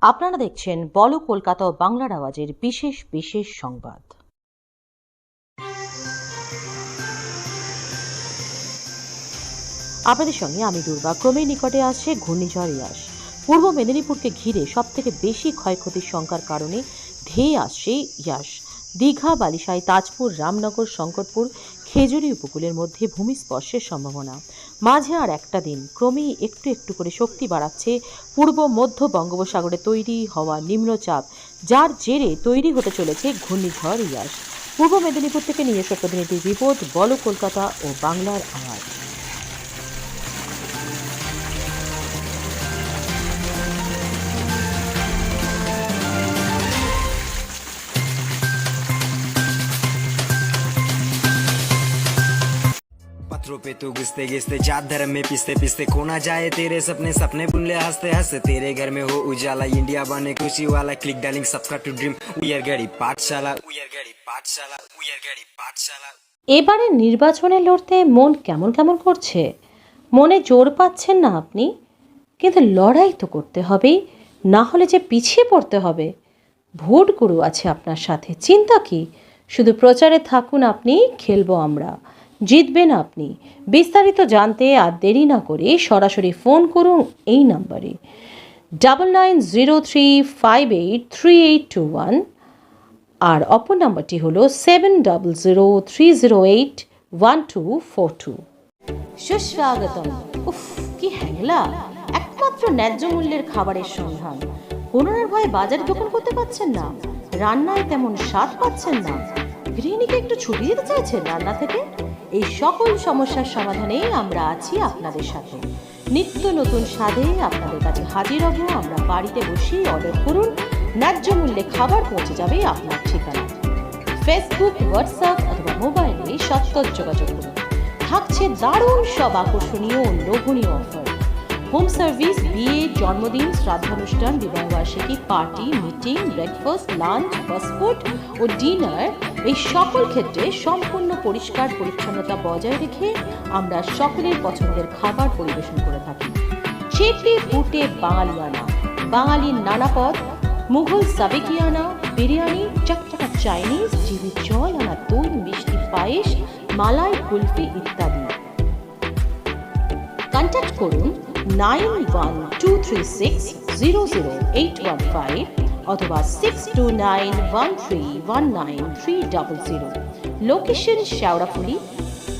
আপনারা দেখছেন বলো কলকাতা ও বাংলার আওয়াজের বিশেষ বিশেষ সংবাদ। আপনাদের সঙ্গে আমি দুর্বা। ক্রমেই নিকটে আসছে ঘূর্ণিঝড় ইয়াস। পূর্ব মেদিনীপুরকে ঘিরে সবথেকে বেশি ক্ষয়ক্ষতির শঙ্কার কারণে ধেয়ে আসছে ইয়াস। দীঘা, বালিসাই, তাজপুর, রামনগর, শঙ্করপুর, খেজুরি উপকূলের মধ্যে ভূমিস্পর্শের সম্ভাবনা। মাঝে আর একটা দিন ক্রমেই একটু একটু করে শক্তি বাড়াচ্ছে পূর্ব মধ্য বঙ্গোপসাগরে তৈরি হওয়া নিম্নচাপ, যার জেরে তৈরি হতে চলেছে ঘূর্ণিঝড় ইয়াস। পূর্ব মেদিনীপুর থেকে নিজস্ব প্রতিনিধির রিপোর্ট, বলো কলকাতা ও বাংলার আওয়াজ। पत्थरों पे तू घिसते घिसते जात धर्म में पिसते पिसते खो ना जाए तेरे सपने सपने बुन ले हंसते हंसते तेरे घर में हो उजाला इंडिया बने खुशी वाला click darling subscribe to dream we are गड़ी पाठशाला वी आर गड़ी पाठशाला वी आर गड़ी पाठशाला। এবারে নির্বাচনে লড়তে মন কেমন কেমন করছে, মনে জোর পাচ্ছেন না আপনি, কিন্তু লড়াই তো করতে হবেই, না হলে যে পিছিয়ে পড়তে হবে। ভোট গুরু আছে আপনার সাথে, চিন্তা কি? শুধু প্রচারে থাকুন আপনি, খেলবো আমরা, জিতবেন আপনি। বিস্তারিত জানতে আর দেরি না করে সরাসরি ফোন করুন এই নাম্বারে 9903583821, আর অপর নাম্বারটি হলো 7003081242। সুস্বাগতম। উফ, কি হ্যাংলা! একমাত্র ন্যায্য মূল্যের খাবারের সন্ধান। করোনার ভয়ে বাজারে দোকান করতে পারছেন না, রান্নায় তেমন স্বাদ পাচ্ছেন না, গৃহিণীকে একটু ছুটি দিতে চাইছেন রান্না থেকে। এই সকল সমস্যার সমাধানে আমরা আছি আপনাদের সাথে। নিত্য নতুন স্বাদে আপনাদের কাছে হাজির হব আমরা। বাড়িতে বসেই অর্ডার করুন, ন্যায্য মূল্যে খাবার পৌঁছে যাবে আপনার ঠিকানা। ফেসবুক, হোয়াটসঅ্যাপ অথবা মোবাইলে সত্তর যোগাযোগ করুন। থাকছে দারুণ সব আকর্ষণীয় ও লোভনীয় অফার। হোম সার্ভিস, বিয়ে, জন্মদিন, শ্রাদ্ধানুষ্ঠান, বিবাহবার্ষিকী, party, meeting, breakfast, lunch, fast food ও ডিনার, এই সকল ক্ষেত্রে সম্পূর্ণ পরিষ্কার পরিচ্ছন্নতা বজায় রেখে আমরা সকলের পছন্দের খাবার পরিবেশন করে থাকি। চেটে পুটে বাঙালিয়ানা, বাঙালির নানা পদ, মুঘল সাবেকিয়ানা, বিরিয়ানি, চকচকা চাইনিজ, জিভে জল আনা দই, মিষ্টি পায়েস, মালাই কুলফি ইত্যাদি। কন্ট্যাক্ট করুন 9123600815 অথবা 6291319300। লোকেশন শেওড়াফুলি,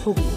হুগলি।